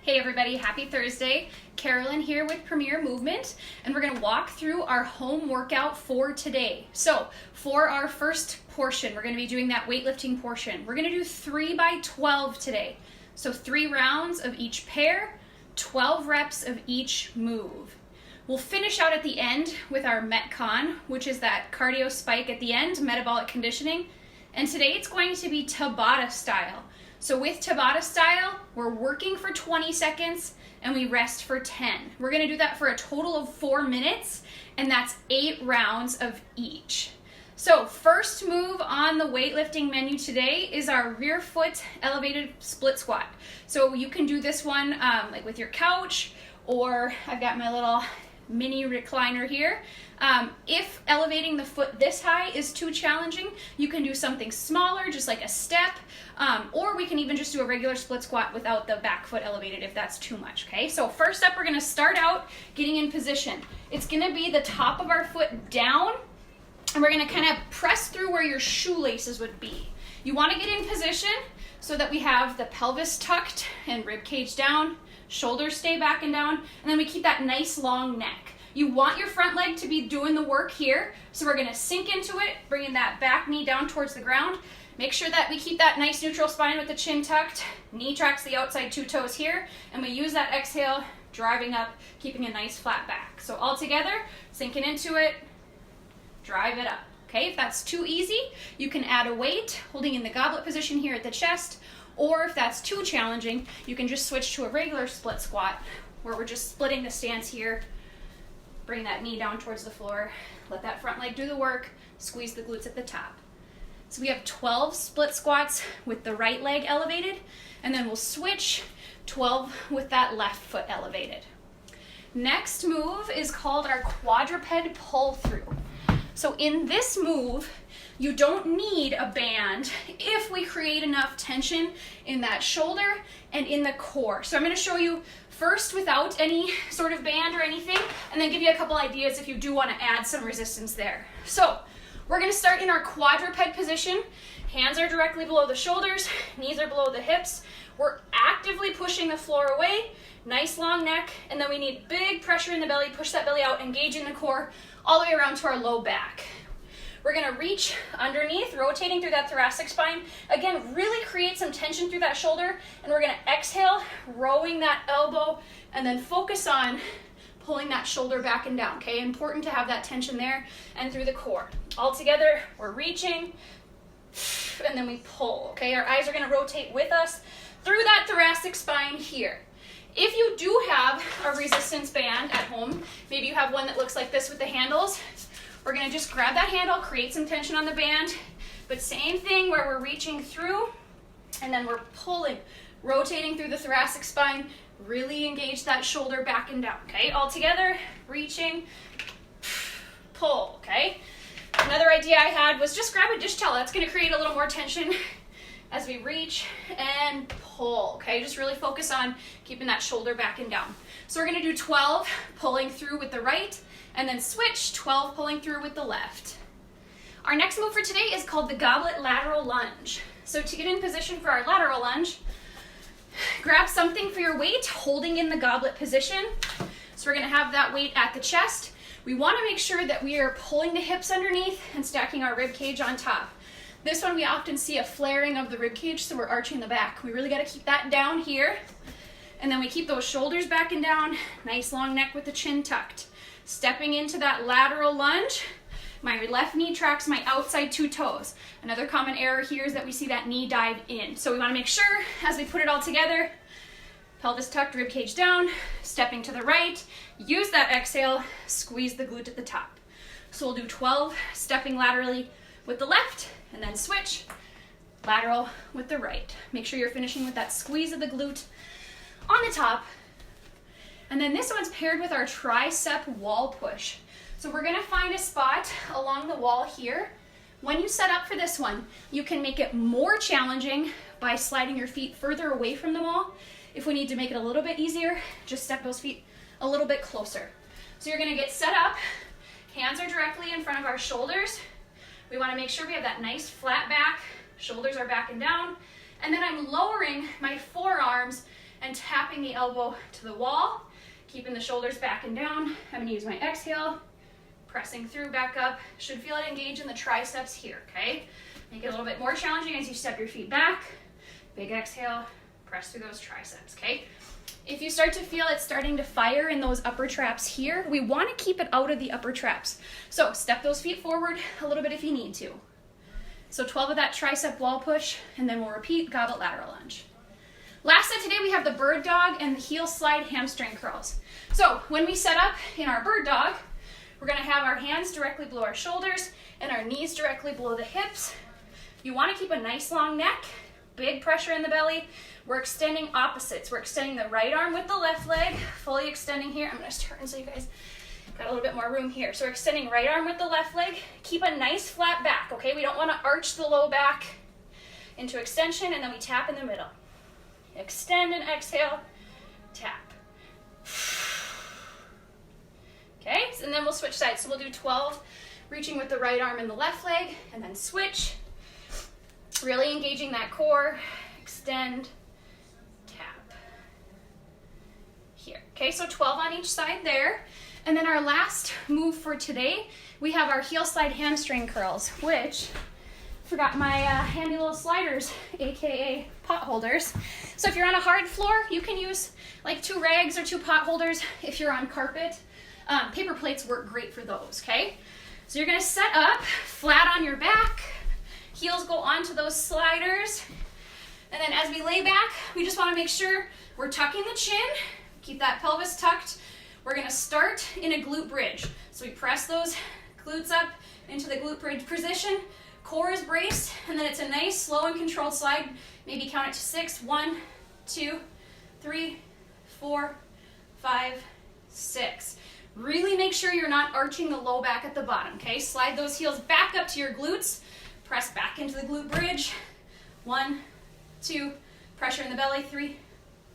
Hey everybody, happy Thursday. Carolyn here with Premier Movement, and we're going to walk through our home workout for today. So for our first portion, we're going to be doing that weightlifting portion. We're going to do 3 by 12 today. So 3 rounds of each pair, 12 reps of each move. We'll finish out at the end with our Metcon, which is that cardio spike at the end, metabolic conditioning. And today it's going to be Tabata style. So with Tabata style, we're working for 20 seconds and we rest for 10. We're gonna do that for a total of 4 minutes, and that's 8 rounds of each. So first move on the weightlifting menu today is our rear foot elevated split squat. So you can do this one like with your couch, or I've got my little mini recliner here. If elevating the foot this high is too challenging, you can do something smaller, just like a step, or we can even just do a regular split squat without the back foot elevated if that's too much, okay? So first up, we're gonna start out getting in position. It's gonna be the top of our foot down, and we're gonna kind of press through where your shoelaces would be. You wanna get in position so that we have the pelvis tucked and rib cage down, shoulders stay back and down, and then we keep that nice long neck. You want your front leg to be doing the work here, so we're gonna sink into it, bringing that back knee down towards the ground. Make sure that we keep that nice neutral spine with the chin tucked, knee tracks the outside 2 toes here, and we use that exhale, driving up, keeping a nice flat back. So all together, sinking into it, drive it up. Okay, if that's too easy, you can add a weight, holding in the goblet position here at the chest, or if that's too challenging, you can just switch to a regular split squat, where we're just splitting the stance here. Bring that knee down towards the floor, let that front leg do the work, squeeze the glutes at the top. So we have 12 split squats with the right leg elevated, and then we'll switch 12 with that left foot elevated. Next move is called our quadruped pull through. So in this move, you don't need a band if we create enough tension in that shoulder and in the core. So I'm going to show you first without any sort of band or anything, and then give you a couple ideas if you do want to add some resistance there. So we're going to start in our quadruped position. Hands are directly below the shoulders, knees are below the hips. We're actively pushing the floor away, nice long neck, and then we need big pressure in the belly, push that belly out, engaging the core all the way around to our low back. We're gonna reach underneath, rotating through that thoracic spine. Again, really create some tension through that shoulder, and we're gonna exhale, rowing that elbow, and then focus on pulling that shoulder back and down, okay? Important to have that tension there and through the core. All together, we're reaching, and then we pull, okay? Our eyes are gonna rotate with us through that thoracic spine here. If you do have a resistance band at home, maybe you have one that looks like this with the handles, we're gonna just grab that handle, create some tension on the band, but same thing where we're reaching through, and then we're pulling, rotating through the thoracic spine, really engage that shoulder back and down, okay? All together, reaching, pull, okay? Another idea I had was just grab a dish towel. That's gonna create a little more tension as we reach and pull, okay? Just really focus on keeping that shoulder back and down. So we're gonna do 12 pulling through with the right, and then switch 12 pulling through with the left. Our next move for today is called the goblet lateral lunge. So to get in position for our lateral lunge, grab something for your weight, holding in the goblet position. So we're gonna have that weight at the chest. We wanna make sure that we are pulling the hips underneath and stacking our rib cage on top. This one we often see a flaring of the rib cage, so we're arching the back. We really gotta keep that down here. And then we keep those shoulders back and down, nice long neck with the chin tucked. Stepping into that lateral lunge, my left knee tracks my outside 2 toes. Another common error here is that we see that knee dive in. So we wanna make sure, as we put it all together, pelvis tucked, rib cage down, stepping to the right, use that exhale, squeeze the glute at the top. So we'll do 12 stepping laterally with the left, and then switch, lateral with the right. Make sure you're finishing with that squeeze of the glute on the top. And then this one's paired with our tricep wall push. So we're gonna find a spot along the wall here. When you set up for this one, you can make it more challenging by sliding your feet further away from the wall. If we need to make it a little bit easier, just step those feet a little bit closer. So you're gonna get set up, hands are directly in front of our shoulders. We wanna make sure we have that nice flat back, shoulders are back and down, and then I'm lowering my forearms and tapping tapping the elbow to the wall, keeping the shoulders back and down. I'm gonna use my exhale, pressing through, back up. Should feel it engage in the triceps here, okay? Make it a little bit more challenging as you step your feet back. Big exhale, press through those triceps, okay? If you start to feel it starting to fire in those upper traps here, we want to keep it out of the upper traps. So step those feet forward a little bit if you need to. So 12 of that tricep wall push, and then we'll repeat goblet lateral lunge. Last set today, we have the bird dog and the heel slide hamstring curls. So when we set up in our bird dog, we're gonna have our hands directly below our shoulders and our knees directly below the hips. You wanna keep a nice long neck, big pressure in the belly. We're extending opposites. We're extending the right arm with the left leg, fully extending here. I'm gonna turn so you guys got a little bit more room here. So we're extending right arm with the left leg. Keep a nice flat back, okay? We don't wanna arch the low back into extension, and then we tap in the middle. Extend and exhale, tap. Okay, and then we'll switch sides. So we'll do 12, reaching with the right arm and the left leg, and then switch. Really engaging that core, extend, tap. Here, okay, so 12 on each side there. And then our last move for today, we have our heel slide hamstring curls, which, forgot my handy little sliders, AKA pot holders. So if you're on a hard floor, you can use like 2 rags or 2 pot holders. If you're on carpet, paper plates work great for those, okay? So you're gonna set up flat on your back, heels go onto those sliders, and then as we lay back, we just wanna make sure we're tucking the chin, keep that pelvis tucked. We're gonna start in a glute bridge. So we press those glutes up into the glute bridge position, core is braced, and then it's a nice slow and controlled slide. Maybe count it to 6, 1, 2, 3, 4, 5, 6. Really make sure you're not arching the low back at the bottom, okay? Slide those heels back up to your glutes, press back into the glute bridge. 1, 2, pressure in the belly, 3,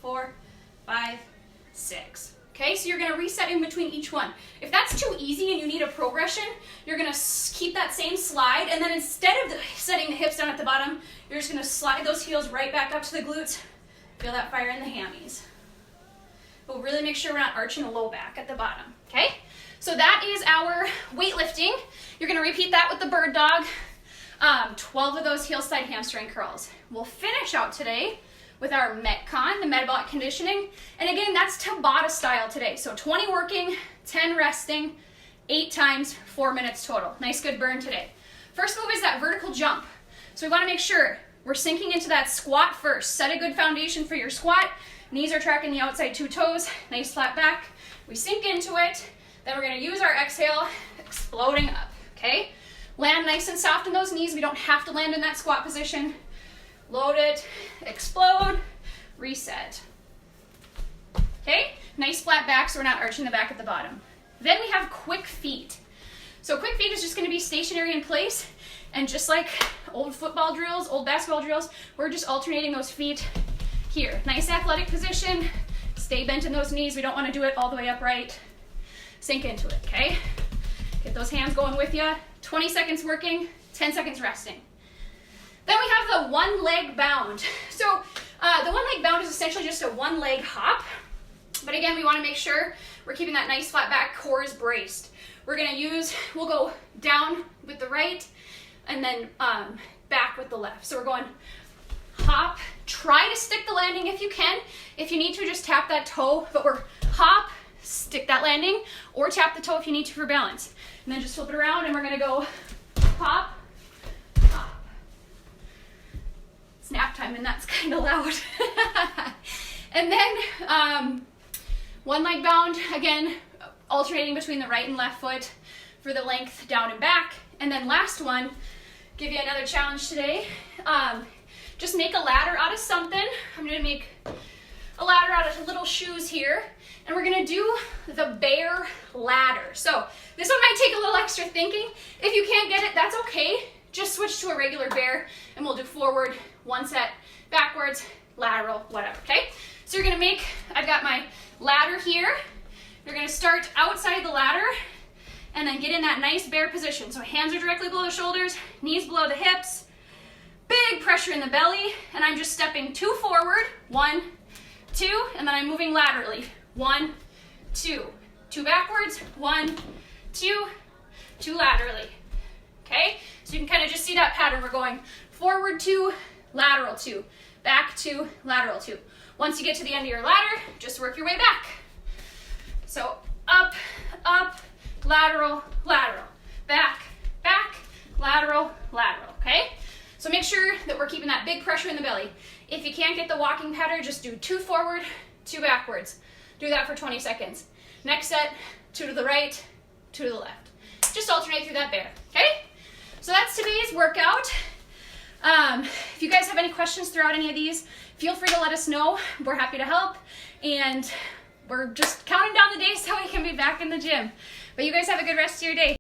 4, 5, 6. Okay, so you're gonna reset in between each one. If that's too easy and you need a progression, you're gonna keep that same slide, and then instead of setting the hips down at the bottom, you're just gonna slide those heels right back up to the glutes. Feel that fire in the hammies. But really make sure we're not arching the low back at the bottom, okay? So that is our weightlifting. You're gonna repeat that with the bird dog. 12 of those heel slide hamstring curls. We'll finish out today with our Metcon, the metabolic conditioning. And again, that's Tabata style today. So 20 working, 10 resting, 8 times, 4 minutes total. Nice good burn today. First move is that vertical jump. So we wanna make sure we're sinking into that squat first. Set a good foundation for your squat. Knees are tracking the outside 2 toes, nice flat back. We sink into it, then we're gonna use our exhale, exploding up, okay? Land nice and soft in those knees. We don't have to land in that squat position. Load it, explode, reset. Okay, nice flat back so we're not arching the back at the bottom. Then we have quick feet. So quick feet is just gonna be stationary in place, and just like old football drills, old basketball drills, we're just alternating those feet here. Nice athletic position, stay bent in those knees. We don't wanna do it all the way upright. Sink into it, okay? Get those hands going with you. 20 seconds working, 10 seconds resting. Then we have the one leg bound. So the one leg bound is essentially just a one leg hop. But again, we wanna make sure we're keeping that nice flat back, core is braced. We'll go down with the right and then back with the left. So we're going hop, try to stick the landing if you can. If you need to, just tap that toe, but we're hop, stick that landing, or tap the toe if you need to for balance. And then just flip it around and we're gonna go hop, hop. It's nap time and that's kind of loud. And then one leg bound, again, alternating between the right and left foot for the length down and back. And then last one, give you another challenge today. Just make a ladder out of something. I'm gonna make a ladder out of little shoes here. And we're gonna do the bear ladder. So this one might take a little extra thinking. If you can't get it, that's okay. Just switch to a regular bear and we'll do forward, one set, backwards, lateral, whatever, okay? So you're gonna I've got my ladder here. You're gonna start outside the ladder and then get in that nice bear position. So hands are directly below the shoulders, knees below the hips, big pressure in the belly, and I'm just stepping 2 forward, 1, 2, and then I'm moving laterally. 1, 2. 2 backwards, 1, 2, 2 laterally. Okay? So you can kind of just see that pattern. We're going forward 2, lateral 2, back 2, lateral 2. Once you get to the end of your ladder, just work your way back. So up, up, lateral, lateral, back, back, lateral, lateral, okay? So make sure that we're keeping that big pressure in the belly. If you can't get the walking pattern, just do 2 forward, 2 backwards. Do that for 20 seconds. Next set, 2 to the right, 2 to the left. Just alternate through that bear, okay? So that's today's workout. If you guys have any questions throughout any of these, feel free to let us know. We're happy to help. And we're just counting down the days so we can be back in the gym. But you guys have a good rest of your day.